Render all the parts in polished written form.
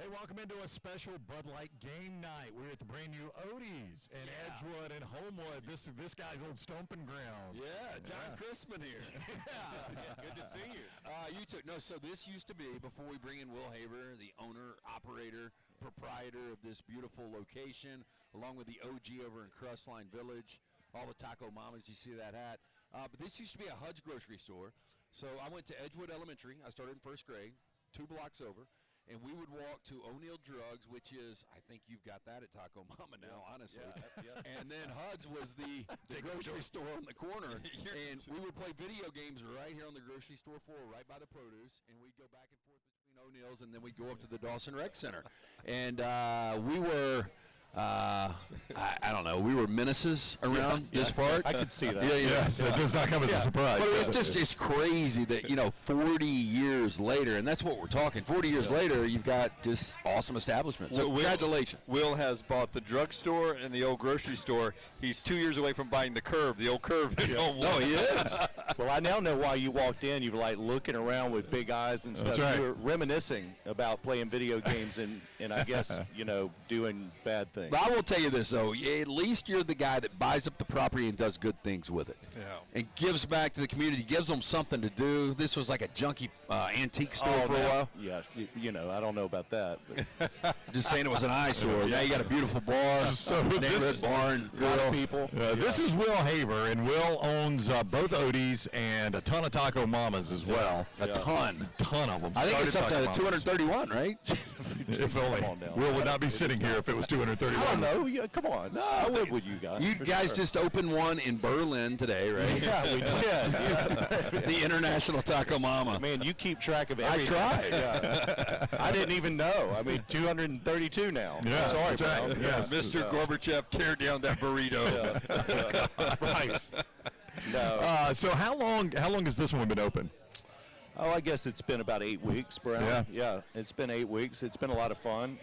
Hey, welcome into a special Bud Light game night. We're at the brand new Odie's in Edgewood and Homewood. This guy's old stomping ground. Yeah, John Christman here. Good to see you. So this used to be, before we bring in Will Haber, the owner, operator, proprietor of this beautiful location, along with the OG over in Crestline Village, all the Taco Mamas, you see that hat. But this used to be a Hud's grocery store. So I went to Edgewood Elementary. I started in first grade, 2 blocks over. And we would walk to O'Neill Drugs, which is, I think you've got that at Taco Mama now, honestly. Yeah. And then Hud's was the grocery store on the corner. And we would play video games right here on the grocery store floor, right by the produce. And we'd go back and forth between O'Neill's, and then we'd go up to the Dawson Rec Center. And we were... I don't know. We were menaces around this part. I could see that. Yes, it does not come as a surprise. But it's crazy that, 40 years later, and that's what we're talking, 40 years later, you've got this awesome establishment. So congratulations. Will has bought the drugstore and the old grocery store. He's 2 years away from buying the Curve, the old Curve. No, he is. Well, I now know why you walked in. You were like looking around with big eyes and stuff. That's right. You were reminiscing about playing video games and I guess, doing bad things. But I will tell you this, though. At least you're the guy that buys up the property and does good things with it. Yeah. And gives back to the community, gives them something to do. This was like a junky antique store for a while. Yeah, I don't know about that. But. Just saying it was an eyesore. Now you got a beautiful bar, neighborhood barn, A lot of grill. people. This is Will Haver, and Will owns both Odie's and a ton of Taco Mamas as well. A ton. A ton of them. I think it's up Started to Taco Mamas. 231, right? If only. Come on now. Will would not be sitting here if it was 231. I don't know. Yeah, come on. No, I live with you guys. You for guys sure. just opened one in Berlin today, right? Yeah, we did. Yeah. The International Taco Mama. Man, you keep track of I everything. try. Yeah. I didn't even know. 232 now. Yeah, Sorry, that's right. pal. Yes. Mr. Gorbachev, tear down that burrito. Right. No. So how long has this one been open? Oh, I guess it's been about 8 weeks, Brown. Yeah, it's been 8 weeks. It's been a lot of fun,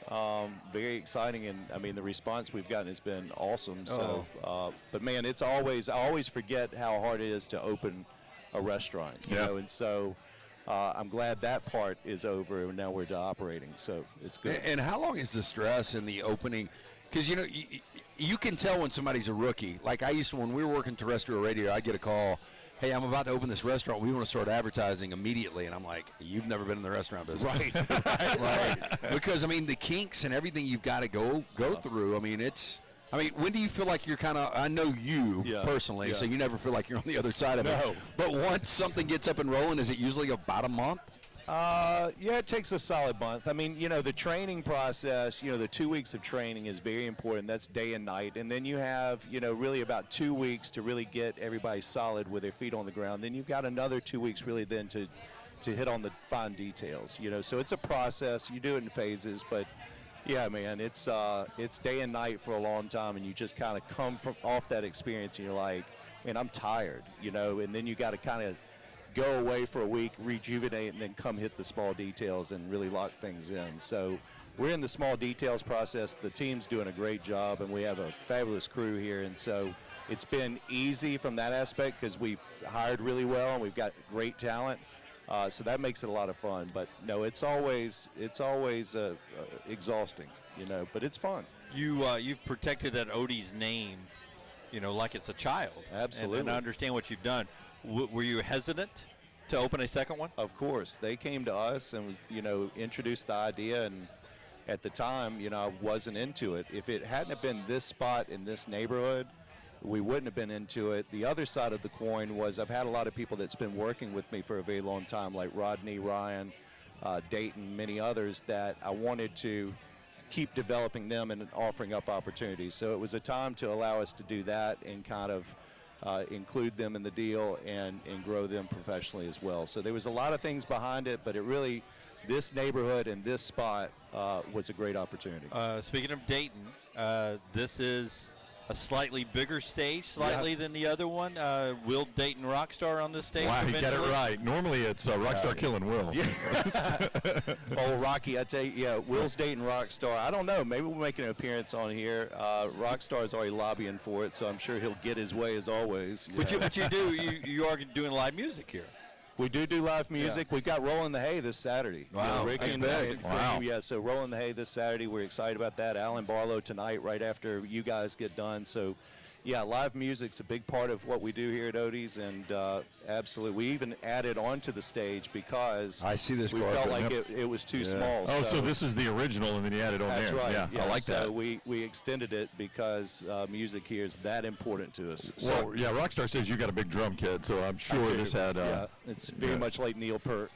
very exciting, and the response we've gotten has been awesome. So, but man, I always forget how hard it is to open a restaurant, you know, and so I'm glad that part is over, and now we're to operating. So it's good. And how long is the stress in the opening? Because, you can tell when somebody's a rookie. Like I used to, when we were working terrestrial radio, I'd get a call, hey, I'm about to open this restaurant. We want to start advertising immediately. And I'm like, you've never been in the restaurant business. Right. Right. Because, the kinks and everything you've got to go through. When do you feel like you're kind of, I know you personally, so you never feel like you're on the other side of it. No. But once something gets up and rolling, is it usually about a month? Yeah, it takes a solid month. The training process, the 2 weeks of training is very important. That's day and night. And then you have, really about 2 weeks to really get everybody solid with their feet on the ground. Then you've got another 2 weeks really then to hit on the fine details, So it's a process. You do it in phases, but yeah, man, it's day and night for a long time, and you just kind of come off that experience, and you're like, man, I'm tired, and then you got to kind of go away for a week, rejuvenate, and then come hit the small details and really lock things in. So we're in the small details process. The team's doing a great job, and we have a fabulous crew here. And so it's been easy from that aspect because we've hired really well and we've got great talent. So that makes it a lot of fun. But no, it's always exhausting, but it's fun. You've protected that Odie's name, like it's a child. Absolutely. And I understand what you've done. Were you hesitant to open a second one? Of course. They came to us and, introduced the idea, and at the time, I wasn't into it. If it hadn't have been this spot in this neighborhood, we wouldn't have been into it. The other side of the coin was I've had a lot of people that's been working with me for a very long time, like Rodney, Ryan, Dayton, many others, that I wanted to keep developing them and offering up opportunities. So it was a time to allow us to do that and kind of include them in the deal and grow them professionally as well. So there was a lot of things behind it, but it really, this neighborhood and this spot was a great opportunity. Speaking of Dayton, this is a slightly bigger stage, than the other one. Will Dayton Rockstar on this stage? Wow, you got it right. Normally it's Rockstar killing Will. Oh, Rocky, I tell you, Will's Dayton Rockstar. I don't know. Maybe we'll make an appearance on here. Rockstar's already lobbying for it, so I'm sure he'll get his way as always. But you are doing live music here. We do live music. We've got Rollin' the Hay this Saturday. Wow. Ricky and Fantastic. Wow. Yeah, so Rollin' the Hay this Saturday. We're excited about that. Alan Barlow tonight, right after you guys get done. So, yeah, live music's a big part of what we do here at Odie's, and absolutely. We even added onto the stage because I see this we carpet. felt like Yep. it was too small. Oh, so this is the original, and then you added on That's there. right. Yeah, I like so that. we extended it because music here is that important to us. Well, yeah, Rockstar says you got a big drum kit, so I'm sure this had. yeah, it's very yeah. much like Neil Peart.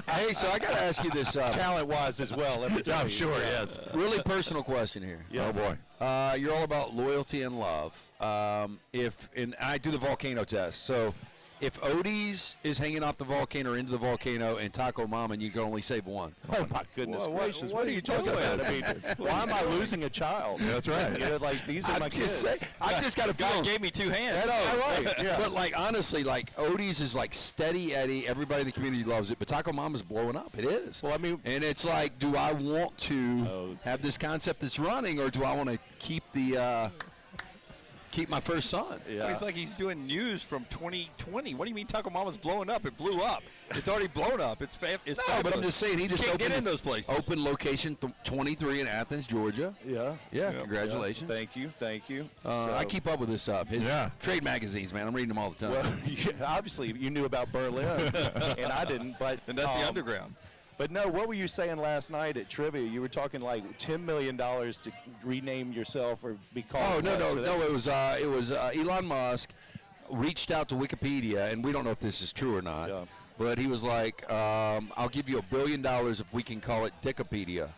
Hey, so I got to ask you this Talent-wise as well. Let me tell I'm you. sure, Yeah. yes. really personal question here. Yeah. Oh, boy. You're all about loyalty and love. And I do the volcano test. So if Odie's is hanging off the volcano or into the volcano and Taco Mama, and you can only save one. Oh my goodness What- gracious! what are you talking about? about? I mean, why am I losing a child? Yeah, that's right. You know, like these are I'm my just kids. saying, I just got a God feeling. gave me 2 hands. right. Yeah. But like honestly, like Odie's is like steady Eddie. Everybody in the community loves it, but Taco Mama's blowing up. It is. Well, I mean- and it's like, do I want to Oh. have this concept that's running, or do I want to keep the keep my first son? Yeah. It's like he's doing news from 2020. What do you mean Taco Mama's blowing up? It blew up. It's already blown up. It's No, but I'm fabulous. just saying he just Can't opened get in those places. Open location 23 in Athens, Georgia. Yeah. Yeah, congratulations. Thank you. I keep up with this stuff. His Yeah. trade magazines, man. I'm reading them all the time. Well, yeah, obviously you knew about Berlin, and I didn't. But And that's the underground. But no, what were you saying last night at trivia? You were talking like $10 million to rename yourself or be called. Oh no what? no So no! that's- It was Elon Musk reached out to Wikipedia, and we don't know if this is true or not. Yeah. But he was like, "I'll give you $1 billion if we can call it Dickopedia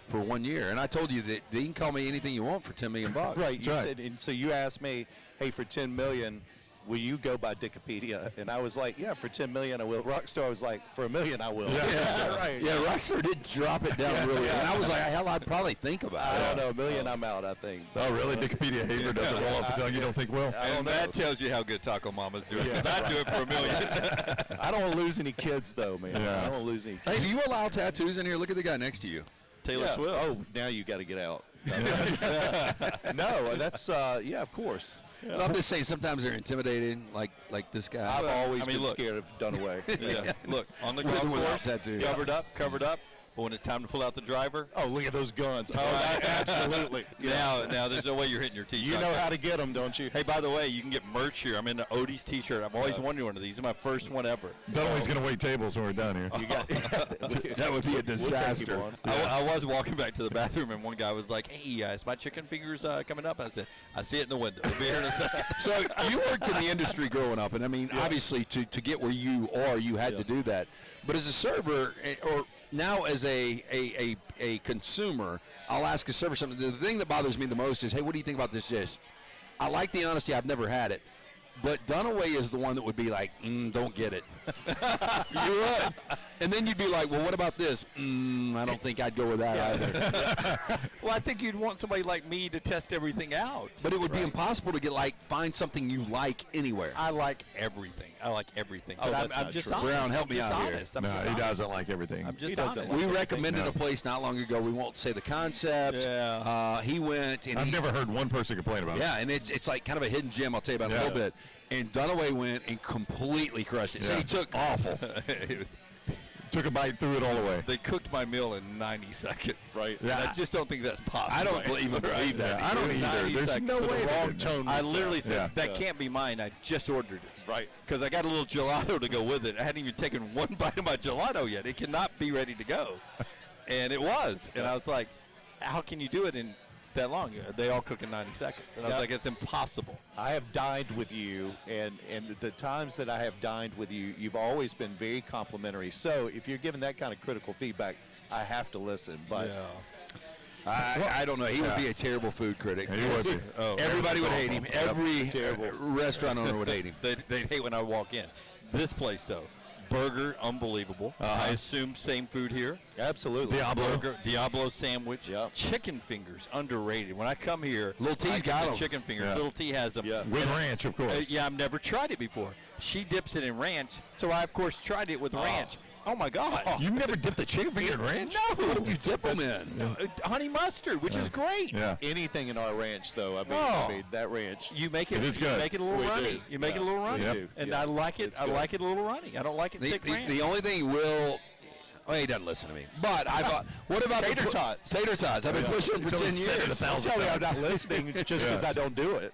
for 1 year." And I told you that you can call me anything you want for $10 million. Right. You right. said, and so you asked me, hey, for $10 million, will you go by Dickopedia? And I was like, yeah, for $10 million I will. Rockstar was like, for $1 million I will. Yeah. Right. Yeah, Rockstar did drop it down really. And I was like, hell, I'd probably think about I it. don't know, $1 million I'm out, I think. Oh, really? Wikipedia hater doesn't roll off the tongue. You don't think will? I don't And know. that tells you how good Taco Mama's doing. Yeah. 'Cause I'd do it for $1 million. I don't want to lose any kids, though, man. Yeah. I don't want to lose any Hey, kids. do you allow tattoos in here? Look at the guy next to you. Taylor Yeah. Swift. Oh, now you got to get out. No, that's, yeah, of course. But I'm just saying, sometimes they're intimidating, like this guy. I've always I mean, been look. scared of Dunaway. Yeah. Look, on the With golf or without course, tattoo. covered up. But when it's time to pull out the driver, Oh, look at those guns. Oh, absolutely. now there's no way you're hitting your tee You shot. know how to get them, don't you? Hey, by the way, you can get merch here. I'm in the Odie's T-shirt. I've always wanted one of these. It's my first one ever. Dunaway's going to wait tables when we're done here. You got, That would be a We'll take you disaster. on. I was walking back to the bathroom, and one guy was like, "Hey, is my chicken fingers coming up?" And I said, "I see it in the window. It'll be here in a second." So you worked in the industry growing up, and I mean, obviously, to get where you are, you had to do that. But as a server, or now as a consumer, I'll ask a server something. The thing that bothers me the most is, hey, what do you think about this dish? I like the honesty. I've never had it. But Dunaway is the one that would be like, don't get it. You would. And then you'd be like, well, what about this? I don't think I'd go with that either. Well, I think you'd want somebody like me to test everything out. But it would be impossible to get find something you like anywhere. I like everything. Oh, But that's I'm not just true. honest. Brown, help I'm me just out here. honest. I'm No, just he honest. doesn't like everything. I'm just He doesn't honest. We everything. recommended No. a place not long ago. We won't say the concept. Yeah. He went and I've he, never heard one person complain about it. Yeah, and it's like kind of a hidden gem. I'll tell you about it in a Yeah. little bit. And Dunaway went and completely crushed it. So Yeah. he took awful. Took a bite, threw it all away. They cooked my meal in 90 seconds. Right. And I just don't think that's possible. I don't even believe that. I don't It was either. 90 There's seconds no for the way they wrong did that. tone. I literally said, Yeah. that can't be mine. I just ordered it. Right. Because I got a little gelato to go with it. I hadn't even taken one bite of my gelato yet. It cannot be ready to go. And it was. And I was like, how can you do it in that long? They all cook in 90 seconds. And I was Yeah. like, it's impossible. I have dined with you, and the times that I have dined with you, you've always been very complimentary. So if you're giving that kind of critical feedback, I have to listen. But I don't know. He would be a terrible food critic. He would be. Oh, Everybody would hate him. Every Terrible. restaurant owner would hate him. They'd hate when I walk in. This place, though, burger, unbelievable. I assume same food here. absolutely. Diablo sandwich. Yep. Chicken fingers, underrated. When I come here, Little T's I get got the 'em. chicken fingers. Yeah. Little T has them. Yeah. With ranch, of course. Yeah, I've never tried it before. She dips it in ranch, so I, of course, tried it with ranch. Oh my God! You've never dipped a chicken finger in ranch? No. What do you dip them in? Honey mustard, which is great. Yeah. Anything in our ranch, though, I Oh. mean that ranch. You make it. It is you good. make it a little We runny. do. You make it a Yeah. little runny, Yep. We do. and Yeah. I like it. It's I good. like it a little runny. I don't like it The, thick ranch. the only thing he will. Well, he doesn't listen to me. But I thought, what about Tater the tots. Tater tots. I've been pushing them for He's 10 only said it years. 1,000 Tell me I'm times. not listening just because Yeah. I don't do it.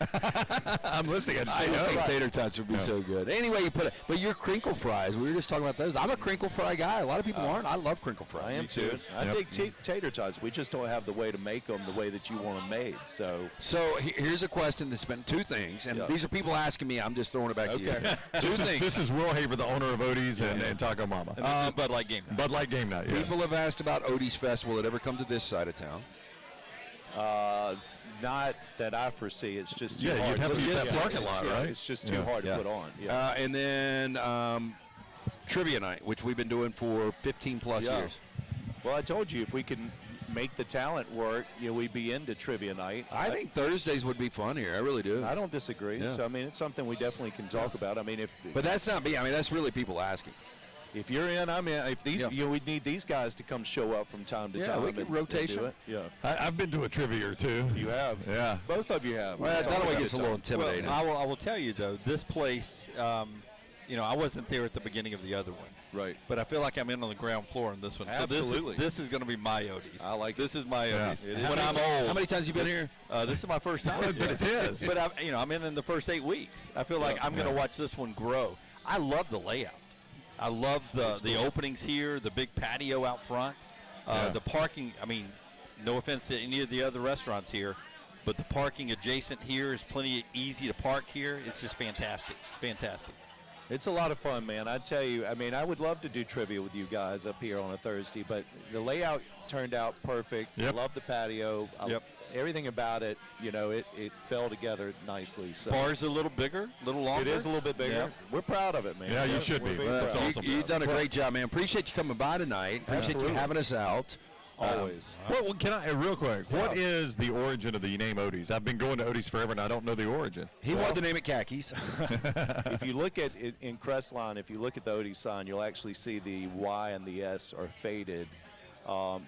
I'm listening. I just I say just no. think tater tots would be so good. Anyway, you put it, but your crinkle fries. We were just talking about those. I'm a crinkle fry guy. A lot of people aren't. I love crinkle fries. I am too. I Yep. dig tater tots. We just don't have the way to make them the way that you want them made. So So here's a question that's been two things, and Yeah. these are people asking me. I'm just throwing it back to you. Okay. Two things. This is Will Haver, the owner of Odie's and Taco Mama. And this is Bud Light Game Night. Bud Light Game Night. Yes. People have asked about Odie's Fest. Will it ever come to this side of town? not that I foresee. It's just too Yeah, hard. you'd have to use that logistics. parking lot, Yeah, right? It's just too Yeah. hard Yeah. to put on. Yeah. And then trivia night, which we've been doing for 15 plus Yeah. years. Well, I told you if we can make the talent work, we'd be into trivia night. I think Thursdays would be fun here. I really do. I don't disagree. Yeah. So I mean, it's something we definitely can talk about. I mean, But that's not me. I mean, that's really people asking. if you're in, I'm in. If these, Yeah. we'd need these guys to come show up from time to Yeah, time. we could and rotation. do it. Yeah, I've been to a trivia or two. you have. Yeah. Both of you have. Well, We talked that way about gets a it, little Tom. intimidating. Well, I will tell you though, this place, I wasn't there at the beginning of the other one, Right. but I feel like I'm in on the ground floor in this one. Absolutely. So this is going to be my Odie's. I like this is my Yeah. Odie's. It is. When I'm How old, many times you been here? this is my first time. But it's his. But I'm in the first 8 weeks. I feel like I'm going to watch this one grow. I love the layout. I love the openings here, the big patio out front, Yeah. the parking. I mean, no offense to any of the other restaurants here, but the parking adjacent here is plenty easy to park here. It's just fantastic, fantastic. It's a lot of fun, man. I tell you, I mean, I would love to do trivia with you guys up here on a Thursday, but the layout turned out perfect. Yep. I love the patio. Yep. Everything about it, it fell together nicely. So Bar's a little bigger, a little longer. it is a little bit bigger. Yeah. We're proud of it, man. Yeah, you We're- should we're be. very Well, that's proud. awesome. You've done a great job, man. Appreciate you coming by tonight. Appreciate Absolutely. you having us out. Always. Well, can I real quick? What Yeah. is the origin of the name Odie's? I've been going to Odie's forever, and I don't know the origin. He wanted to name it Khakis. If you look at it in Crestline, if you look at the Odie sign, you'll actually see the Y and the S are faded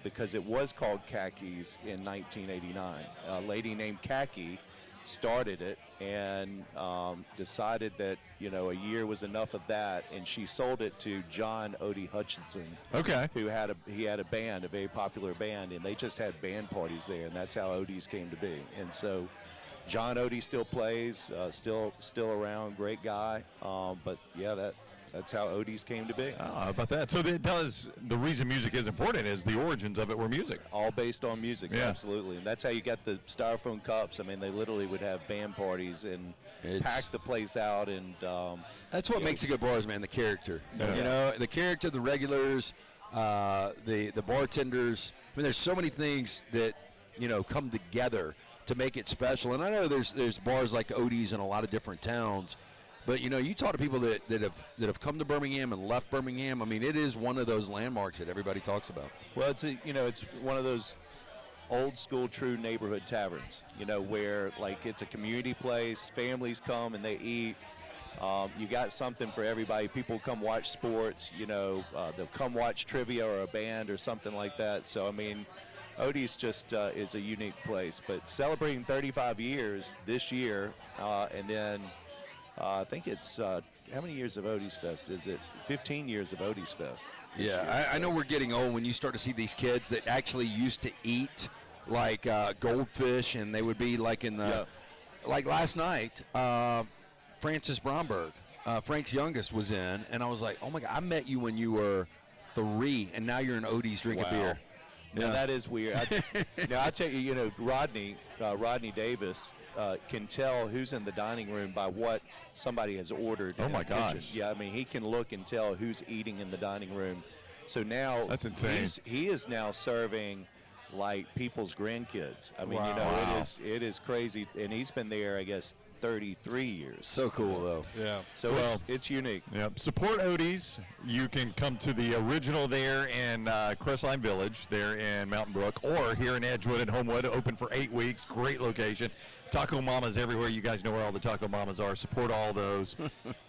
because it was called Khakis in 1989. A lady named Khaki started it and decided that a year was enough of that, and she sold it to John Odie Hutchinson, Okay. who had a band, a very popular band, and they just had band parties there, and that's how Odie's came to be. And so John Odie still plays, still around, great guy. But yeah, that's how Odie's came to be. Oh, how about that? So the reason music is important is the origins of it were music. All based on music, Yeah. absolutely. And that's how you got the styrofoam cups. I mean, they literally would have band parties and pack the place out. And That's what makes a good bars, man. The character. Yeah. You know, the character, the regulars, the bartenders. I mean, there's so many things that come together to make it special. And I know there's bars like Odie's in a lot of different towns, but you talk to people that have come to Birmingham and left Birmingham. I mean, it is one of those landmarks that everybody talks about. well, it's one of those old school true neighborhood taverns, where like it's a community place, families come and they eat. You got something for everybody. People come watch sports, they'll come watch trivia or a band or something like that. So, I mean, Odie's just is a unique place. But celebrating 35 years this year, and then I think it's, how many years of Odie's Fest? Is it 15 years of Odie's Fest? this year? Yeah, I know we're getting old when you start to see these kids that actually used to eat like goldfish, and they would be like in the Yeah. like last night. Francis Bromberg, Frank's youngest, was in, and I was like, oh my God, I met you when you were 3, and now you're in Odie's drinking Wow. beer. Now Yeah. that is weird. Now I tell you, Rodney Davis can tell who's in the dining room by what somebody has ordered. Oh in my the kitchen. gosh. Yeah, I mean he can look and tell who's eating in the dining room. So now That's insane. He is now serving like people's grandkids. I mean, Wow. it is crazy, and he's been there, I guess, 33 years. So cool, though. Yeah. So Well, it's unique. Yep. Support Odie's. You can come to the original there in Crestline Village, there in Mountain Brook, or here in Edgewood and Homewood, open for 8 weeks. Great location. Taco Mamas everywhere. You guys know where all the Taco Mamas are. Support all those.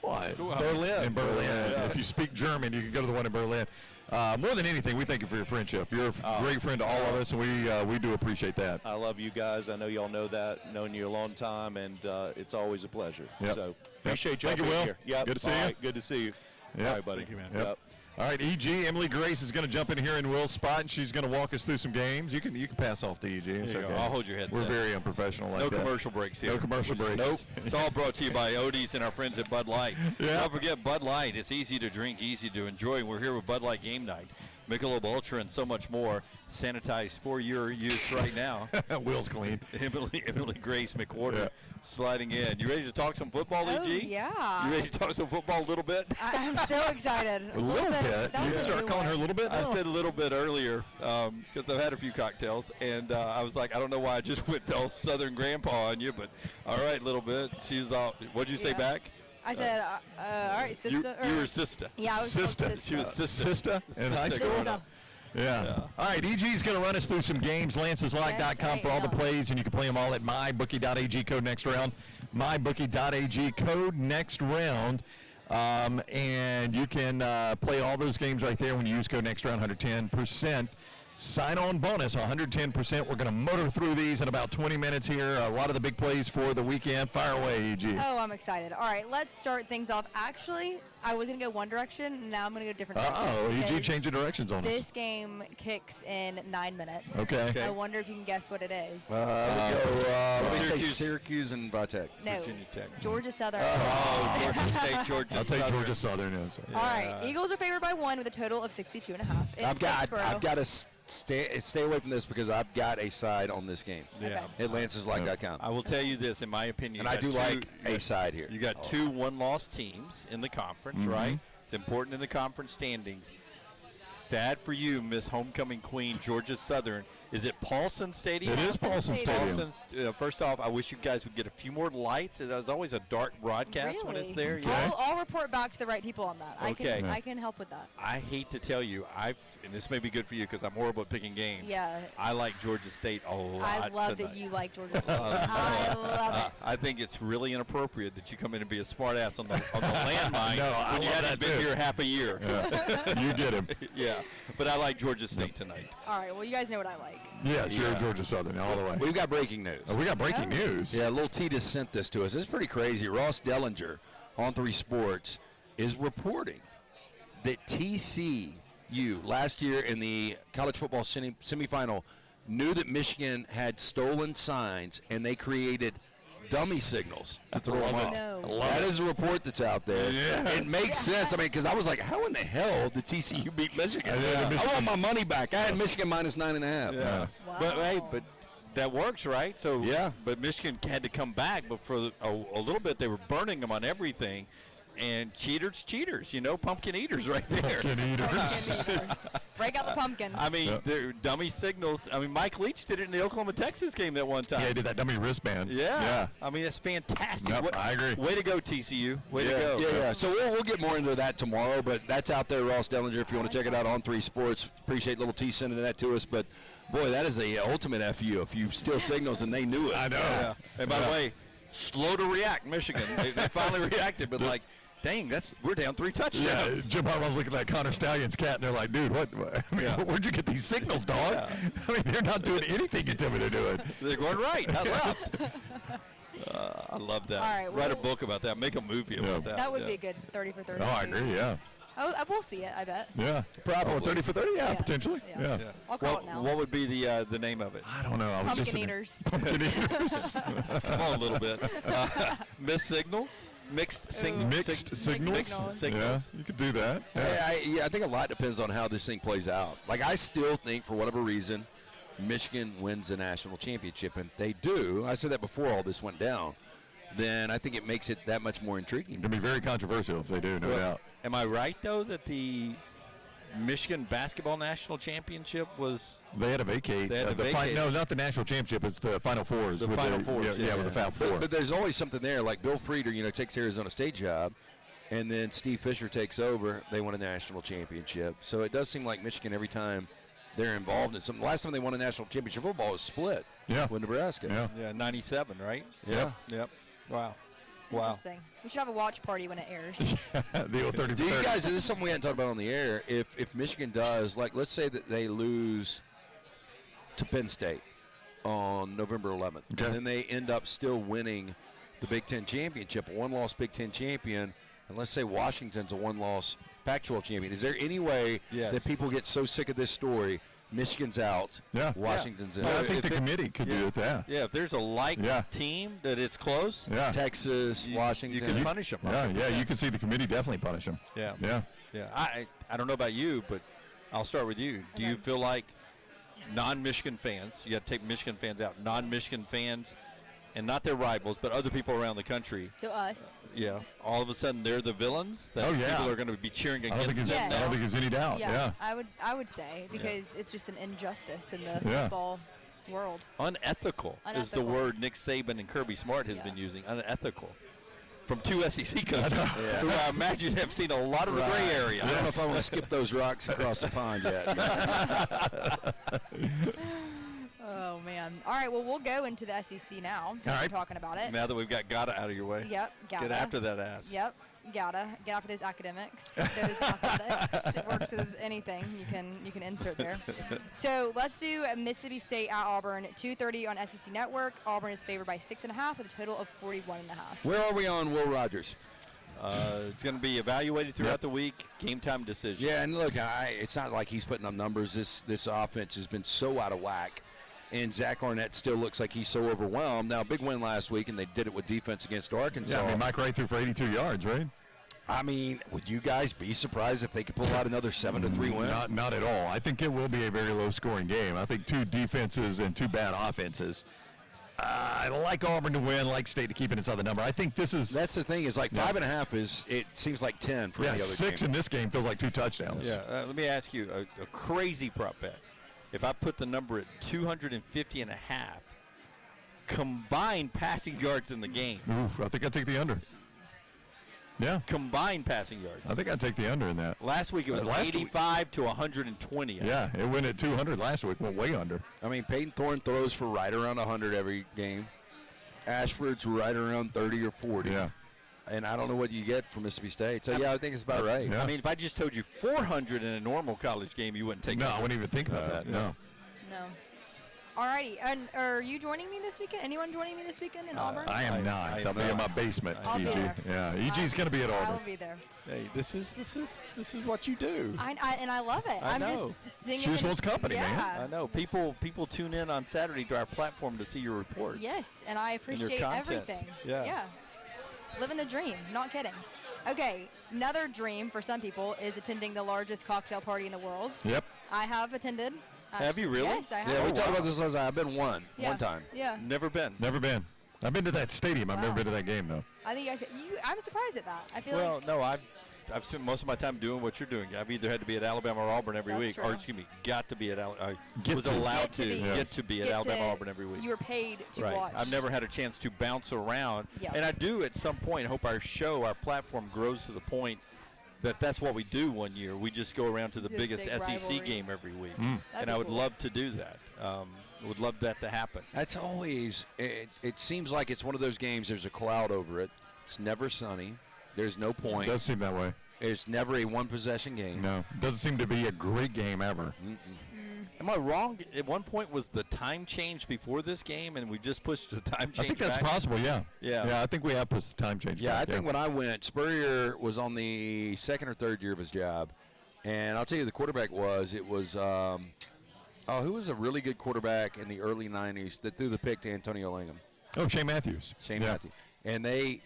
What? Berlin. In Berlin. Yeah. If you speak German, you can go to the one in Berlin. More than anything, we thank you for your friendship. You're a great friend to all of us, and we do appreciate that. I love you guys. I know y'all know that. Known you a long time, and it's always a pleasure. Yep. So appreciate y'all Thank you, being Will. here. Yep. Good to see All you. right, good to see you. Yep. All right, buddy. Thank you, man. Yep. All right, EG, Emily Grace is going to jump in here in Will's spot, and she's going to walk us through some games. You can pass off to EG. It's There you go. okay. I'll hold your headset. We're very unprofessional like No that. commercial breaks here. No commercial breaks. Nope. It's all brought to you by Odie's and our friends at Bud Light. Yeah. Don't forget Bud Light. It's easy to drink, easy to enjoy. We're here with Bud Light Game Night. Michelob Ultra and so much more. Sanitized for your use right now. Will's clean. Emily Grace McWhorter Yeah. sliding in. You ready to talk some football, Oh, EG? yeah. You ready to talk some football a little bit? I'm so excited. A little bit. That You was a start new calling her a one. little bit I now? said a little bit earlier because I've had a few cocktails, and I was like, I don't know why I just went all Southern Grandpa on you, but all right, a little bit. She was all, what'd you say Yeah. back? I said, all right, You, sister. you were sister. Yeah, I was called Sister. sister. She was sister. Sister in high Sister. school? Sister. Yeah. All right, EG's going to run us through some games. Lance'sLike.com Yes, for all the I am. plays, and you can play them all at mybookie.ag code next round. Mybookie.ag code next round. And you can play all those games right there when you use code next round, 110%. Sign-on bonus, 110%. We're going to motor through these in about 20 minutes here. A lot of the big plays for the weekend. Fire away, EG. Oh, I'm excited. All right, let's start things off. Actually, I was going to go one direction. Now I'm going to go a different direction. Uh-oh, EG because changing directions on us. This game kicks in 9 minutes. Okay. I wonder if you can guess what it is. Syracuse and Vitek. no. Virginia Tech. Georgia Southern. Oh, Georgia State, Georgia I'll take Southern. Georgia Southern. Yes. All right, Eagles are favored by 1 with a total of 62.5. It's I've got Statesboro. to stay away from this because I've got a side on this game. Yeah. At Lance'sLike.com. I will tell you this, in my opinion. And I you do got like two- a side here. You got two one-loss teams in the conference, right? It's important in the conference standings. Sad for you, Miss Homecoming Queen, Georgia Southern. Is it Paulson Stadium? It is Paulson Stadium. Paulson, first off, I wish you guys would get a few more lights. There's always a dark broadcast when it's there. Really? you know? I'll report back to the right people on that. Okay. I can help with that. I hate to tell you, and this may be good for you because I'm horrible at picking games. Yeah. I like Georgia State a lot. I love tonight. that you like Georgia State. I love it. I think it's really inappropriate that you come in and be a smartass on the landmine No, I when you love haven't that been too. here half a year. You get him. Yeah, but I like Georgia State tonight. All right, well, you guys know what I like. Yes, you're Georgia Southern all the way. We've got breaking news. We got breaking news. Yeah, Little T just sent this to us. It's pretty crazy. Ross Dellinger on 3 Sports is reporting that TCU last year in the college football semifinal knew that Michigan had stolen signs and they created dummy signals to throw them Love off. it. No. That is a report that's out there. Yes. It makes sense. I mean, because I was like, how in the hell did TCU beat Michigan? I want my money back. I had Michigan minus 9.5. Yeah. Wow. But hey, but that works, right? So Yeah. But Michigan had to come back, but for a little bit they were burning them on everything. And cheaters, pumpkin eaters right there. Pumpkin eaters. Pumpkin eaters. Break out the pumpkins. I mean, they're dummy signals. I mean, Mike Leach did it in the Oklahoma-Texas game that one time. Yeah, he did that dummy wristband. Yeah. I mean, it's fantastic. Yep, I agree. Way to go, TCU. Way to go. Yeah. So we'll get more into that tomorrow, but that's out there, Ross Dellinger, if you want to check it out on 3 Sports. Appreciate Little T sending that to us, but boy, that is a ultimate FU if you steal signals and they knew it. I know. Yeah. And by the way, slow to react, Michigan. They finally reacted, but like, dang, we're down 3 Yeah, touchdowns. Jim Harbaugh's looking at Connor Stallion's cat, and they're like, dude, what? I mean, where'd you get these signals, dog? I mean, they're not doing anything you tell me to do it. They're going right, not left. I love that. All right, Write a well- book about that. Make a movie about that. that would yeah. be a good 30 for 30. Oh, I agree, yeah. Oh, we'll see it, I bet. Yeah. Probably. 30 for 30? Yeah, Yeah. potentially. Yeah. Yeah. Yeah. I'll call What, it now. what would be the name of it? I don't know. I was Pumpkin just eaters. Pumpkin eaters. Come on a little bit. Missed signals? Mixed signals? Mixed signals. signals. Signals. Yeah, you could do that. Yeah. I think a lot depends on how this thing plays out. Like, I still think, for whatever reason, Michigan wins the national championship, and they do. I said that before all this went down. Then I think it makes it that much more intriguing. It's going to be very controversial if they do, no doubt. Am I right though that the Michigan basketball national championship was They had to vacate. They had to the vacate. No, not the national championship. It's the Final Fours. The with Final Fours, Yeah, yeah, with the yeah. Final Four. But there's always something there. Like Bill Frieder, takes Arizona State job, and then Steve Fisher takes over. They won a national championship. So it does seem like Michigan every time they're involved in something. Last time they won a national championship football was split. Yeah. With Nebraska. Yeah. 97, right? Yeah. Yep. Wow. Wow. Interesting. We should have a watch party when it airs. The old 30 for Do you 30. guys, this is something we hadn't talked about on the air. If Michigan does, like, let's say that they lose to Penn State on November 11th, Okay. and then they end up still winning the Big Ten championship, a one-loss Big Ten champion, and let's say Washington's a one-loss Pac-12 champion. Is there any way Yes. that people get so sick of this story, Michigan's out, Yeah. Washington's in? Yeah, I If think the it- committee could do it. Yeah. Yeah, if there's a like Yeah. team that it's close, Yeah. Texas, you Washington. can punish them. Yeah. You can see the committee definitely punish them. Yeah. Yeah. Yeah. I don't know about you, but I'll start with you. Do you Okay. feel like non-Michigan fans, you got to take Michigan fans out, non-Michigan fans, and not their rivals, but other people around the country, So us. yeah, all of a sudden they're the villains that Oh, yeah. people are going to be cheering I don't think against there's, them Yeah. I don't now? think there's any doubt. Yeah. I would say because it's just an injustice in the Yeah. football world. Unethical is the Unethical. word Nick Saban and Kirby Smart has Yeah. been using. Unethical. From two SEC coaches who I imagine have seen a lot of the gray area. I don't know if I want to skip those rocks across the pond yet. Oh man. All right. Well, we'll go into the SEC now. Since All we're right. talking about it. Now that we've got Gata out of your way. Yep. Gotta. Get after that ass. Yep. Gotta get after those academics, those athletics. It works with anything you can insert there. So let's do Mississippi State at Auburn, 2:30 on SEC Network. Auburn is favored by 6.5 with a total of 41.5. Where are we on Will Rogers? It's going to be evaluated throughout the week. Game time decision. Yeah, and look, it's not like he's putting up numbers. This offense has been so out of whack, and Zach Arnett still looks like he's so overwhelmed. Now, big win last week, and they did it with defense against Arkansas. Yeah, I mean, Mike Wright threw for 82 yards, right? Would you guys be surprised if they could pull out another 7-3 win? Not at all. I think it will be a very low-scoring game. I think two defenses and two bad offenses. I like Auburn to win, like State to keep it inside the number. I think this is That's the thing is like 5.5 is it seems like 10 for any other 6 game. in this game feels like 2 touchdowns. Yeah. Let me ask you a crazy prop bet. If I put the number at 250.5 combined passing yards in the game, Oof, I think I'd take the under. Yeah, combined passing yards. I think I'd take the under in that. Last week it was Last week- 85 to 120. Yeah, it went at 200 last week, went way under. Peyton Thorne throws for right around 100 every game. Ashford's right around 30 or 40. Yeah. And I don't know what you get from Mississippi State. So, yeah, I think it's about right. Yeah. I mean, if I just told you 400 in a normal college game, you wouldn't take No, it. I wouldn't even think about that. No. No. Alrighty. And are you joining me this weekend? Anyone joining me this weekend in Auburn? I am not. I am I'll be in not. my basement, I'll be EG. there. Yeah, EG's going to be at I Auburn. will be there. Hey, this is what you do. And I love it. I I'm know. just singing. She just wants company, man. Yeah. I know people tune in on Saturday to our platform to see your reports. Yes, and I appreciate content. everything. Yeah. Living the dream, not kidding. Okay, another dream for some people is attending the largest cocktail party in the world. Yep. I have attended. Have you really? Yes, I have. Yeah, we talked about this last time. I've been one time. Yeah. Never been. Never been. I've been to that stadium. I've never Wow. been to that game, though. I think you guys. I'm surprised at that. I feel Well, like. no, I've spent most of my time doing what you're doing. I've either had to be at Alabama or Auburn every That's week, true. or excuse me, got to be at I Get was to. allowed Get to be. get to be at Get Alabama to- Auburn every week. You were paid to Right. watch. I've never had a chance to bounce around, Yeah. and I do at some point. Hope our show, our platform, grows to the point that that's what we do one year. We just go around to the This biggest big SEC rivalry. game every week, That'd and be I would cool. love to do that. Would love that to happen. That's always, it seems like it's one of those games, there's a cloud over it. It's never sunny. There's no It point. does seem that way. It's never a one-possession game. No. It doesn't seem to be a great game ever. Am I wrong? At one point, was the time change before this game, and we just pushed the time change I think that's back? possible, yeah. Yeah. Yeah, I think we have put the time change Yeah, back, I think when I went, Spurrier was on the second or third year of his job. And I'll tell you, the quarterback it was, who was a really good quarterback in the early 90s that threw the pick to Antonio Langham? Oh, Shane Matthews. Shane Yeah. Matthews. And they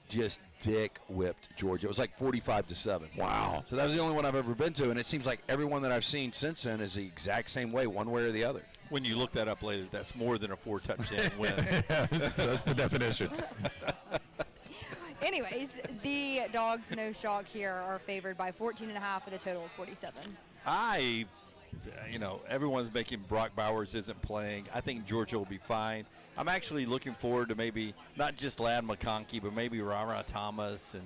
just dick whipped Georgia. It was like 45-7. Wow. So that was the only one I've ever been to, and it seems like everyone that I've seen since then is the exact same way, one way or the other. When you look that up later, that's more than a 4-touchdown win. Yeah, that's the definition. Anyways, the Dogs, no shock here, are favored by 14.5 with a total of 47. Everyone's making Brock Bowers isn't playing. I think Georgia will be fine. I'm actually looking forward to maybe not just Lad McConkey, but maybe Rara Thomas and,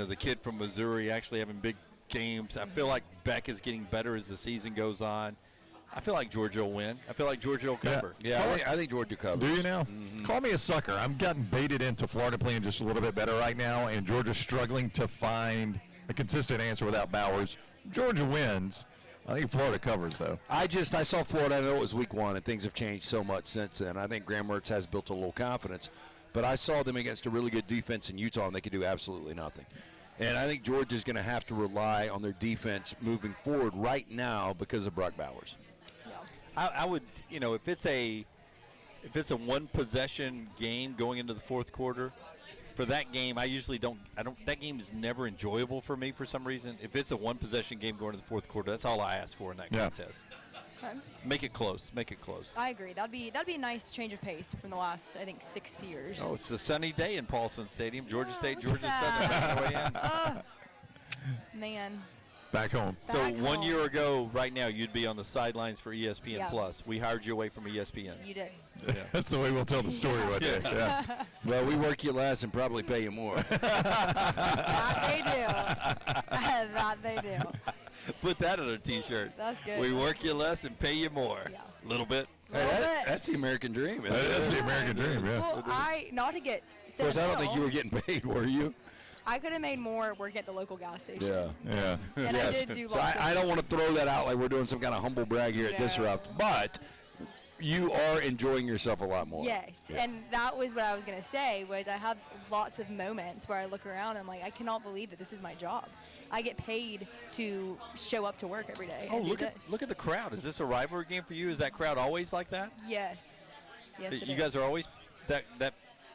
the kid from Missouri actually having big games. I feel like Beck is getting better as the season goes on. I feel like Georgia will win. I feel like Georgia will cover. Yeah, I think Georgia covers. Do you now? Call me a sucker. I'm getting baited into Florida playing just a little bit better right now, and Georgia's struggling to find a consistent answer without Bowers. Georgia wins. I think Florida covers, though. I saw Florida. I know it was week 1, and things have changed so much since then. I think Graham Mertz has built a little confidence, but I saw them against a really good defense in Utah, and they could do absolutely nothing. And I think Georgia's going to have to rely on their defense moving forward right now because of Brock Bowers. I would, if it's a one possession game going into the fourth quarter, for that game, that game is never enjoyable for me for some reason. If it's a one possession game going to the fourth quarter, that's all I ask for in that contest. Okay. Make it close. I agree. That'd be a nice change of pace from the last, I think, 6 years. Oh, it's a sunny day in Paulson Stadium. Georgia State, look Georgia at Southern. that. Man. Back home. So Back 1 year home. ago, right now, you'd be on the sidelines for ESPN Yeah. Plus. We hired you away from ESPN. You did. That's the way we'll tell the story one day. Yeah. Well, we work you less and probably pay you more. That they do. That they do. Put that on a T-shirt. That's good. We work you less and pay you more. Yeah. Little bit. Little bit. That's the American dream. Isn't it? That's the American dream, yeah. Well, not to get Of course, I don't think you were getting paid, were you? I could have made more working at the local gas station. Yeah. And I did do So lots I of don't want to throw that out like we're doing some kind of humble brag here at No. Disrupt, but you are enjoying yourself a lot more. Yes, and that was what I was going to say, was I have lots of moments where I look around and I'm like, I cannot believe that this is my job. I get paid to show up to work every day. Oh, and do look at this. the crowd. Is this a rivalry game for you? Is that crowd always like that? Yes. Yes, it You is. guys are always that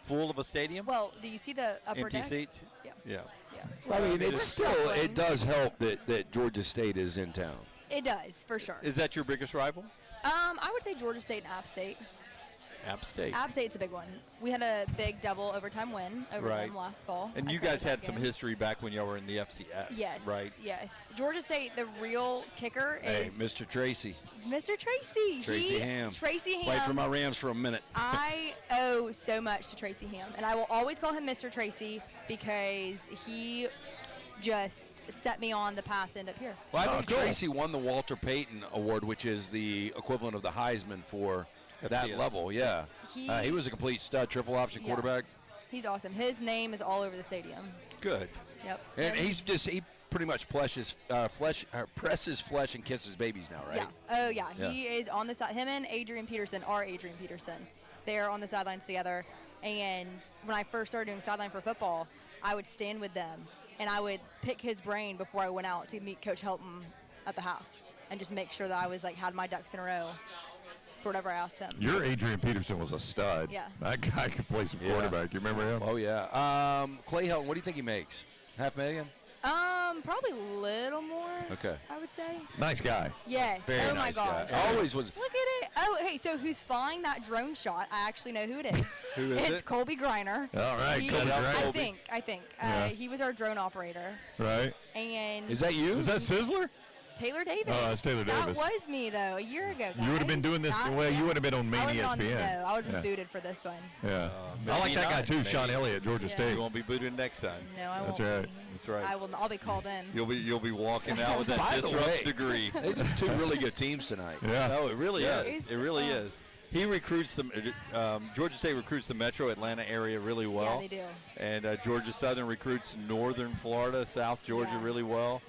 full of a stadium? Well, do you see the upper Empty deck? seats? Yeah. Yeah. Yeah. I mean, We're it's still, struggling. it does help that Georgia State is in town. It does, for sure. Is that your biggest rival? I would say Georgia State and App State. App State. App State's a big one. We had a big double overtime win over Right. them last fall. And I you covered guys that had some game. history back when y'all were in the FCS, Yes. right? Yes. Georgia State, the real kicker Hey, is Mr. Tracy. Mr. Tracy. Tracy Ham. Tracy Ham. Played for my Rams for a minute. I owe so much to Tracy Ham, and I will always call him Mr. Tracy because he just set me on the path to end up here. Well, I think cool. Tracy won the Walter Payton Award, which is the equivalent of the Heisman for that FCS. level. Yeah, he was a complete stud, triple option Yeah. quarterback, He's awesome. His name is all over the stadium. Good. Yep. and he pretty much presses flesh and kisses babies now, right? Yeah. Oh, yeah. Yeah. He is on the side. Him and Adrian Peterson are Adrian Peterson. They're on the sidelines together. And when I first started doing sideline for football, I would stand with them, and I would pick his brain before I went out to meet Coach Helton at the half and just make sure that I was, had my ducks in a row for whatever I asked him. Your Adrian Peterson was a stud. Yeah. That guy could play some Yeah. quarterback. You remember him? Oh yeah. Clay Helton, what do you think he makes? $500,000? Probably a little more. Okay. I would say. Nice guy. Yes. Very oh nice my gosh. guy. Always was. Look at it. Oh, hey, so who's flying that drone shot? I actually know who it is. Who is it's it? Colby Griner. All right, He- Colby I Griner. think. Yeah. He was our drone operator. Right? And Is that you? Is that Sizzler? Taylor Davis. Oh, that's Taylor Davis. That was me, though, a year ago. You would have been guys. doing this. That- Well, you would have been on main I would've been ESPN. No, I would have been Yeah. booted for this one. Yeah. I like maybe that guy not, too, maybe. Sean Elliott, Georgia Yeah. State. You won't be booted next time. No, I That's won't. right. be. That's right. I'll be called in. You'll be walking out with that By the way- disrupt degree. These are two really good teams tonight. Yeah. No, it really Yeah. is. It really is. He recruits them. Georgia State recruits the Metro Atlanta area really well. Yeah, they do. And Georgia Southern recruits Northern Florida, South Georgia Yeah. really well.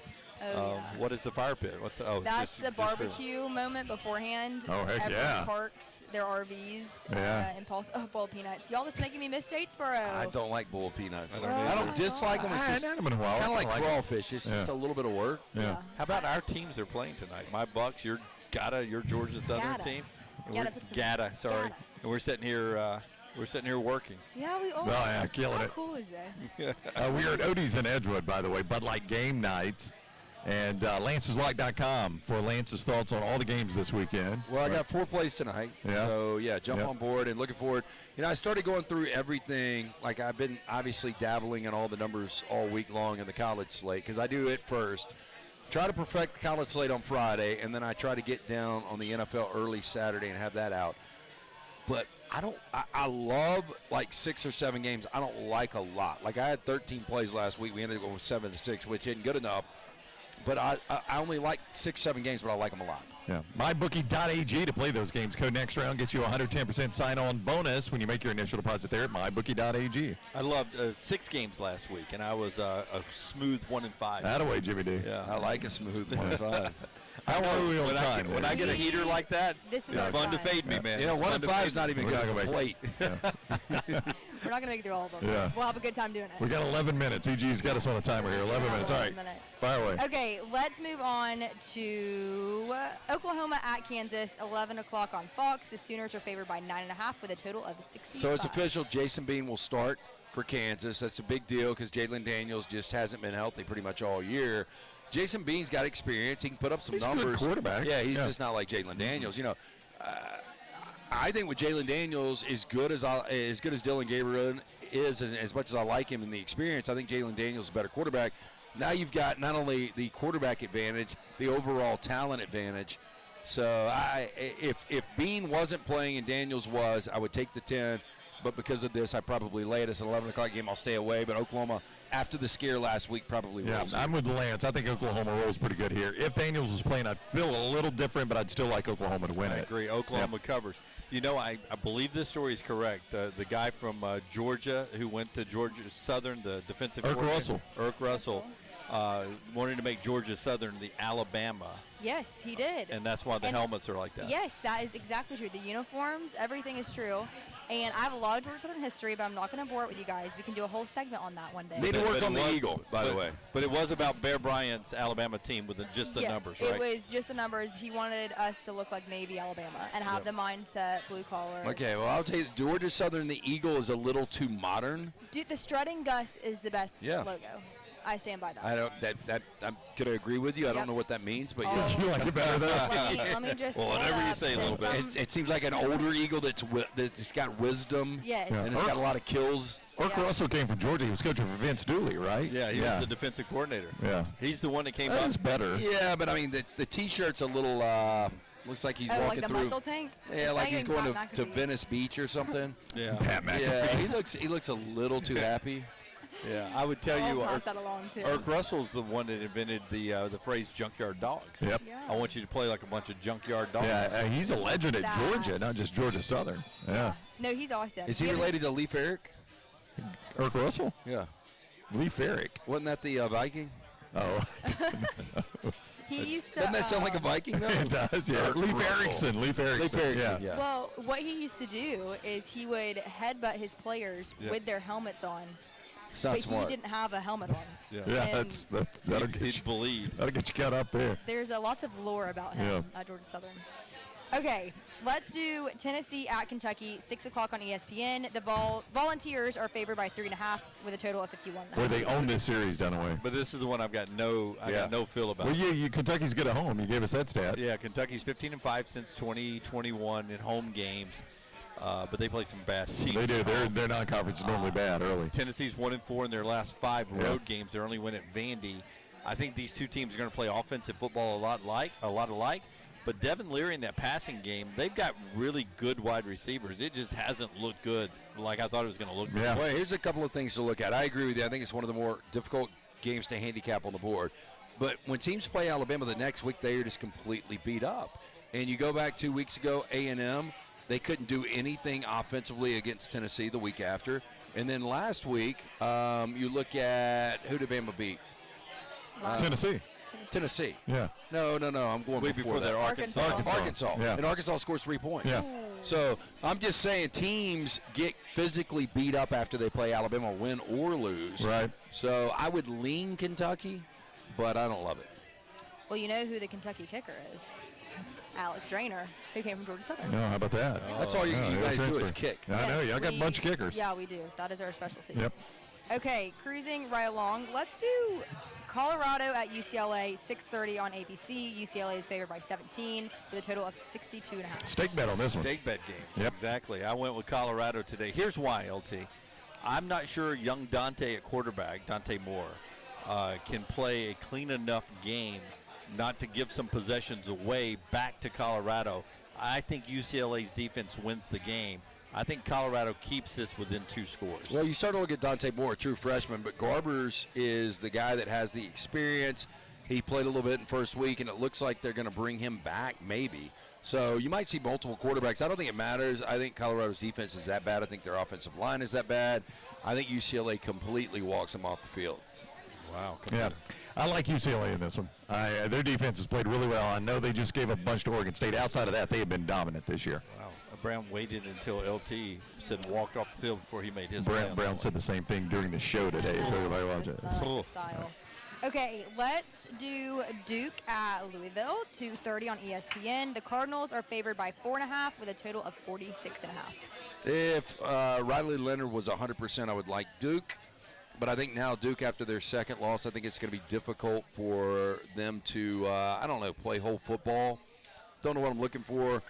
Oh, yeah. What is the fire pit? What's That's the barbecue moment beforehand. Oh, heck Everyone yeah. parks their RVs Yeah. and Paul's boiled peanuts. Y'all, that's making me miss Statesboro. I don't like boiled peanuts. I don't I either. don't dislike them. It's I just had them in a while. kind of I like like 'em. crawfish. It's just Yeah. a little bit of work. Yeah. How about our teams are playing tonight? My Bucks, your Gata, your Georgia Southern Gata. team. And Gotta we're- put some- Gata, sorry. Gata. And we're sitting here working. Yeah, we are. Well, yeah, killing How it. cool is this? We are at Odie's in Edgewood, by the way, Bud Light game night. And Lance'sLock.com for Lance's thoughts on all the games this weekend. Well, I got 4 plays tonight. Yeah. So, yeah, jump Yep. on board and looking forward. I started going through everything. Like, I've been obviously dabbling in all the numbers all week long in the college slate because I do it first. try to perfect the college slate on Friday, and then I try to get down on the NFL early Saturday and have that out. But I love like 6 or 7 games. I don't like a lot. Like I had 13 plays last week. We ended up going with 7-6, which isn't good enough. But I only like 6, 7 games, but I like them a lot. Yeah. MyBookie.ag to play those games. Code next round gets you a 110% sign-on bonus when you make your initial deposit there at MyBookie.ag. I loved 6 games last week, and I was a smooth 1-5. Thataway, Jimmy D. Yeah. I like a smooth 1-5. How are we on when time? when I get a heater like that, This is it's our fun to time. fade me, man. You know, It's fun to 1-5 fade is not even We're good not for gonna make plate. We're not going to make it through all of them. Yeah. We'll have a good time doing it. We got 11 minutes. EG's got us on a timer here. 11 minutes. All right. 11 minutes. Fire away. Okay, let's move on to Oklahoma at Kansas, 11 o'clock on Fox. The Sooners are favored by 9.5 with a total of 65. So it's official. Jason Bean will start for Kansas. That's a big deal because Jalen Daniels just hasn't been healthy pretty much all year. Jason Bean's got experience. He can put up some He's a good numbers. quarterback. Yeah, he's Yeah. just not like Jalen Daniels. You know, I think with Jalen Daniels, as good as Dylan Gabriel is, as much as I like him in the experience, I think Jalen Daniels is a better quarterback. Now you've got not only the quarterback advantage, the overall talent advantage. So if Bean wasn't playing and Daniels was, I would take the 10. But because of this, I probably lay it as an 11 o'clock game. I'll stay away. But Oklahoma, after the scare last week, probably Yeah, rolls. I'm with Lance. I think Oklahoma rolls pretty good here. If Daniels was playing, I'd feel a little different, but I'd still like Oklahoma to win I it. agree. Oklahoma covers. You know, I believe this story is correct. The guy from Georgia who went to Georgia Southern, the defensive Irk coordinator, Russell. Irk Russell, wanted to make Georgia Southern the Alabama, Yes, he did. and that's why the And- helmets are like that. Yes, that is exactly true. The uniforms, everything is true. And I have a lot of Georgia Southern history, but I'm not going to bore it with you guys. We can do a whole segment on that one day. Need to But work it on the was- Eagle, by the but- way. But it was about Bear Bryant's Alabama team with just the Yeah, numbers, right? It was just the numbers. He wanted us to look like Navy, Alabama, and have the mindset, blue collar. Okay, well, I'll tell you, Georgia Southern, the Eagle is a little too modern. Dude, the strutting Gus is the best Yeah. logo. I stand by that. I don't. I'm gonna agree with you. I don't Yep. know what that means, but Oh. yeah. You like it better than let me just Well, pull it whatever you up say, little since bit. It seems like an older eagle that's got wisdom. Yes. Yeah. And it's got a lot of kills. Irk Yeah. Russell came from Georgia. He was coaching for Vince Dooley, right? Yeah, he was the defensive coordinator. Yeah. He's the one that came That's up. better. Yeah, but I mean the T-shirt's a little looks like he's Oh, walking like the through. muscle tank? Yeah, like he's Thank going Pat to McAfee. Venice Beach or something. Yeah. Pat McAfee. Yeah, he looks a little too happy. Yeah, I would tell I'll you, pass that along too. Irk Russell's the one that invented the phrase "junkyard dogs." Yep. Yeah. I want you to play like a bunch of junkyard dogs. Yeah, he's a legend at That. Georgia, not just Georgia Southern. Yeah. No, he's awesome. Is he Yeah, related to Leif Eric? Irk Russell? Yeah. Leif Eric. Wasn't that the Viking? Oh, He used to. Doesn't that sound like a Viking though? it does, yeah. Irk Leif Russell. Erikson. Leif Erikson. Leif Erikson, yeah. Well, what he used to do is he would headbutt his players Yeah. with their helmets on, It's not but smart. he didn't have a helmet on. Yeah. Yeah, And that'll get you. He'd bleed. That'll get you cut up there. There's lots of lore about him at Georgia Southern. Okay, let's do Tennessee at Kentucky, 6 o'clock on ESPN. The Volunteers are favored by 3.5 with a total of 51. Boy, they own this series, Dunaway. But this is the one I've got Yeah. got no feel about. Well, you Kentucky's good at home. You gave us that stat. Yeah, Kentucky's 15-5 since 2021 in home games, but they play some bad teams. They do. Their non-conference is normally bad early. Tennessee's 1-4 in their last 5 Yeah. road games. Their only win at Vandy. I think these two teams are going to play offensive football a lot alike. But Devin Leary in that passing game, they've got really good wide receivers. It just hasn't looked good like I thought it was going to look. Yeah. Well, here's a couple of things to look at. I agree with you. I think it's one of the more difficult games to handicap on the board. But when teams play Alabama the next week, they are just completely beat up. And you go back 2 weeks ago, A&M, they couldn't do anything offensively against Tennessee the week after. And then last week, you look at who did Bama beat? Tennessee. Tennessee. Yeah. No. I'm going Week before that, Arkansas. Arkansas. Yeah. And Arkansas scores 3 points. Yeah. So I'm just saying teams get physically beat up after they play Alabama, win or lose. Right. So I would lean Kentucky, but I don't love it. Well, you know who the Kentucky kicker is? Alex Rayner, who came from Georgia Southern. No, how about that? That's all you Yeah, guys do is transfer. kick. I know. Yes, Y'all got a we- bunch of kickers. Yeah, we do. That is our specialty. Yep. Okay, cruising right along. Let's do Colorado at UCLA, 6:30 on ABC. UCLA is favored by 17 with a total of 62.5. Stake bet on this one. Stake bet game. Yep. Exactly. I went with Colorado today. Here's why, LT. I'm not sure young Dante at quarterback, Dante Moore, can play a clean enough game not to give some possessions away back to Colorado. I think UCLA's defense wins the game. I think Colorado keeps this within 2 scores. Well, you start to look at Dante Moore, a true freshman, but Garbers is the guy that has the experience. He played a little bit in first week, and it looks like they're going to bring him back maybe. So you might see multiple quarterbacks. I don't think it matters. I think Colorado's defense is that bad. I think their offensive line is that bad. I think UCLA completely walks them off the field. Wow. Yeah, I like UCLA in this one. Their defense has played really well. I know they just gave a bunch to Oregon State. Outside of that, they have been dominant this year. Wow. Brown waited until LT said walked off the field before he made his Brown said the same thing during the show today. So everybody watch it. The style. Okay, let's do Duke at Louisville, 2:30 on ESPN. The Cardinals are favored by 4.5 with a total of 46.5. If Riley Leonard was 100%, I would like Duke. But I think now Duke, after their second loss, I think it's going to be difficult for them to, play whole football. Don't know what I'm looking for.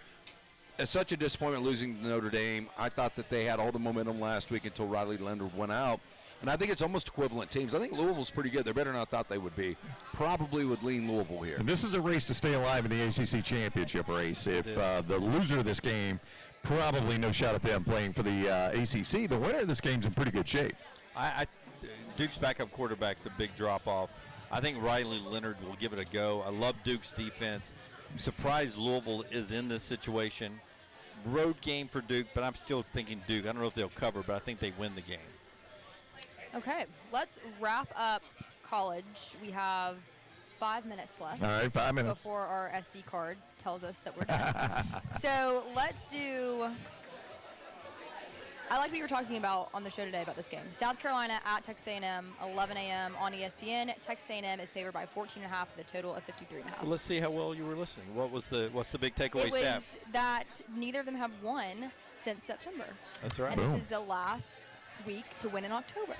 It's such a disappointment losing to Notre Dame. I thought that they had all the momentum last week until Riley Leonard went out. And I think it's almost equivalent teams. I think Louisville's pretty good. They're better than I thought they would be. Probably would lean Louisville here. And this is a race to stay alive in the ACC championship race. If the loser of this game, probably no shot at them playing for the ACC. The winner of this game's in pretty good shape. Duke's backup quarterback's a big drop-off. I think Riley Leonard will give it a go. I love Duke's defense. I'm surprised Louisville is in this situation. Road game for Duke, but I'm still thinking Duke. I don't know if they'll cover, but I think they win the game. Okay, let's wrap up college. We have 5 minutes left. All right, 5 minutes. Before our SD card tells us that we're done. So let's do, I like what you were talking about on the show today about this game. South Carolina at Texas A&M, 11 a.m. on ESPN. Texas A&M is favored by 14.5 with a total of 53.5. Well, let's see how well you were listening. What's the big takeaway It was stat? that neither of them have won since September. That's right. And Boom. this is the last week to win in October.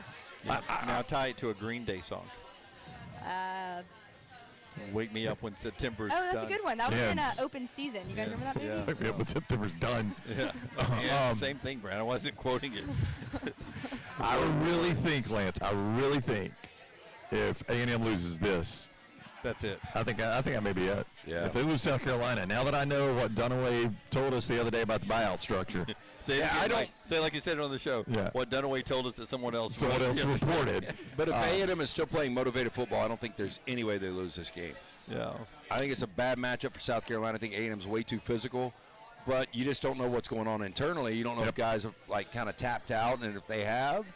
Now tie it to a Green Day song. Wake me up when September's Oh, that's done. a good one. That was in Yes. open season. You guys remember that movie? Yeah. Wake me up when September's done. Yeah, same thing, Brad. I wasn't quoting it. I really think, Lance, if A&M loses this, That's it. I think I may be it. Yeah. If they lose South Carolina, now that I know what Dunaway told us the other day about the buyout structure, Say it again, say it like you said it on the show. Yeah. What Dunaway told us that someone else reported. But if A&M is still playing motivated football, I don't think there's any way they lose this game. Yeah. I think it's a bad matchup for South Carolina. I think A&M's way too physical. But you just don't know what's going on internally. You don't know if guys have, kind of tapped out. And if they have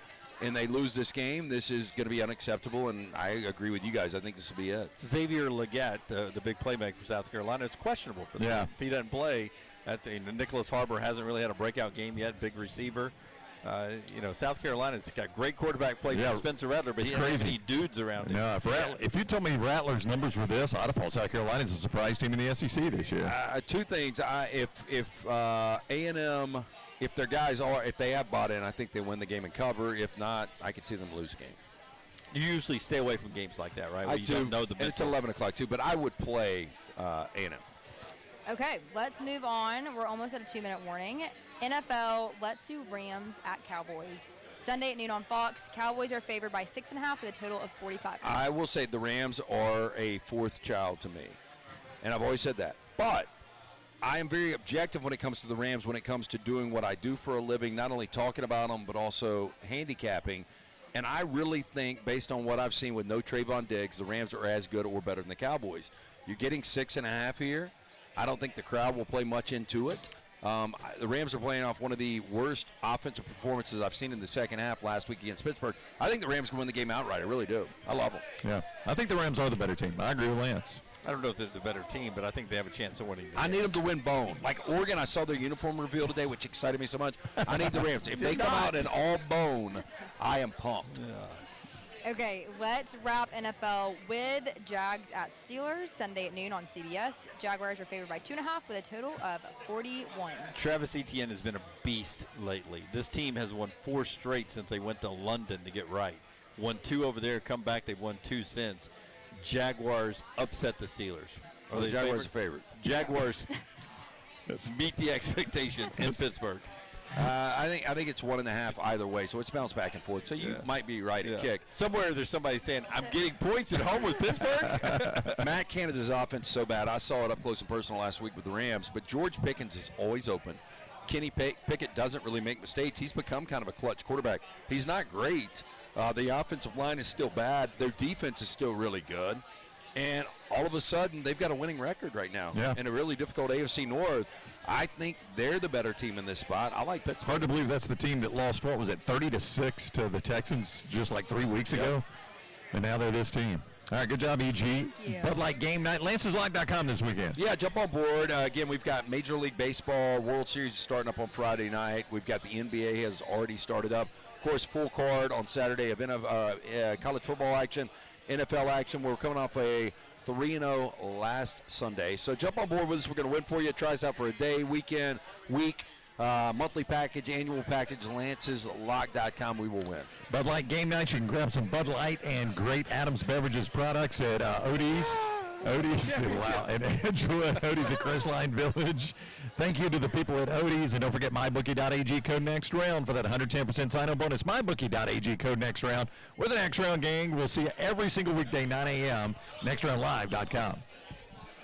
and they lose this game, this is going to be unacceptable. And I agree with you guys. I think this will be it. Xavier Legette, the big playmaker for South Carolina, is questionable for them. Yeah. If he doesn't play, Nicholas Harbor hasn't really had a breakout game yet, big receiver. South Carolina's got great quarterback play from Spencer Rattler, but he doesn't have any dudes around him. No, if you told me Rattler's numbers were this, I'd have thought South Carolina's a surprise team in the SEC this year. Two things. If A&M, if their guys if they have bought in, I think they win the game and cover. If not, I could see them lose a game. You usually stay away from games like that, right? I Where you do. don't know the And it's mental. 11 o'clock, too. But I would play A&M. Okay, let's move on. We're almost at a 2-minute warning. NFL, let's do Rams at Cowboys. Sunday at noon on Fox. Cowboys are favored by 6.5 with a total of 45. I will say the Rams are a fourth child to me. And I've always said that. But I am very objective when it comes to the Rams, when it comes to doing what I do for a living, not only talking about them, but also handicapping. And I really think, based on what I've seen with no Trayvon Diggs, the Rams are as good or better than the Cowboys. You're getting 6.5 here. I don't think the crowd will play much into it. The Rams are playing off one of the worst offensive performances I've seen in the second half last week against Pittsburgh. I think the Rams can win the game outright. I really do. I love them. Yeah, I think the Rams are the better team. I agree with Lance. I don't know if they're the better team, but I think they have a chance of winning. I need them to win bone. Like Oregon, I saw their uniform reveal today, which excited me so much. I need the Rams. If they come out in all bone, I am pumped. Okay, let's wrap NFL with Jags at Steelers. Sunday at noon on CBS. Jaguars are favored by 2.5 with a total of 41. Travis Etienne has been a beast lately. This team has won 4 straight since they went to London to get right. Won 2 over there, come back, they've won 2 since. Jaguars upset the Steelers. Are the Jaguars a favorite? Jaguars meet the expectations in Pittsburgh. I think it's 1.5 either way, so it's bounced back and forth. So you might be right at kick. Somewhere there's somebody saying, I'm getting points at home with Pittsburgh. Matt Canada's offense is so bad. I saw it up close and personal last week with the Rams, but George Pickens is always open. Kenny Pickett doesn't really make mistakes. He's become kind of a clutch quarterback. He's not great. The offensive line is still bad. Their defense is still really good. And all of a sudden, they've got a winning record right now in a really difficult AFC North. I think they're the better team in this spot. I like Pittsburgh. Hard to believe that's the team that lost, 30-6 to the Texans just like 3 weeks ago. And now they're this team. All right, good job, EG. you. Bud Light Game Night, Lance'sLive.com this weekend. Yeah, jump on board. Again, we've got Major League Baseball World Series starting up on Friday night. We've got the NBA has already started up. Of course, full card on Saturday of college football action, NFL action. We're coming off a 3-0 last Sunday. So jump on board with us. We're going to win for you. Try us out for a day, weekend, week, monthly package, annual package, Lance'sLock.com. We will win. Bud Light Game Night. You can grab some Bud Light and great Adams Beverages products at Odie's. Odie's, wow, and Edgewood, Odie's at Crestline Village. Thank you to the people at Odie's, and don't forget MyBookie.ag code next round for that 110% sign-up bonus. MyBookie.ag code next round. We're the Next Round Gang. We'll see you every single weekday, 9 a.m. NextRoundLive.com.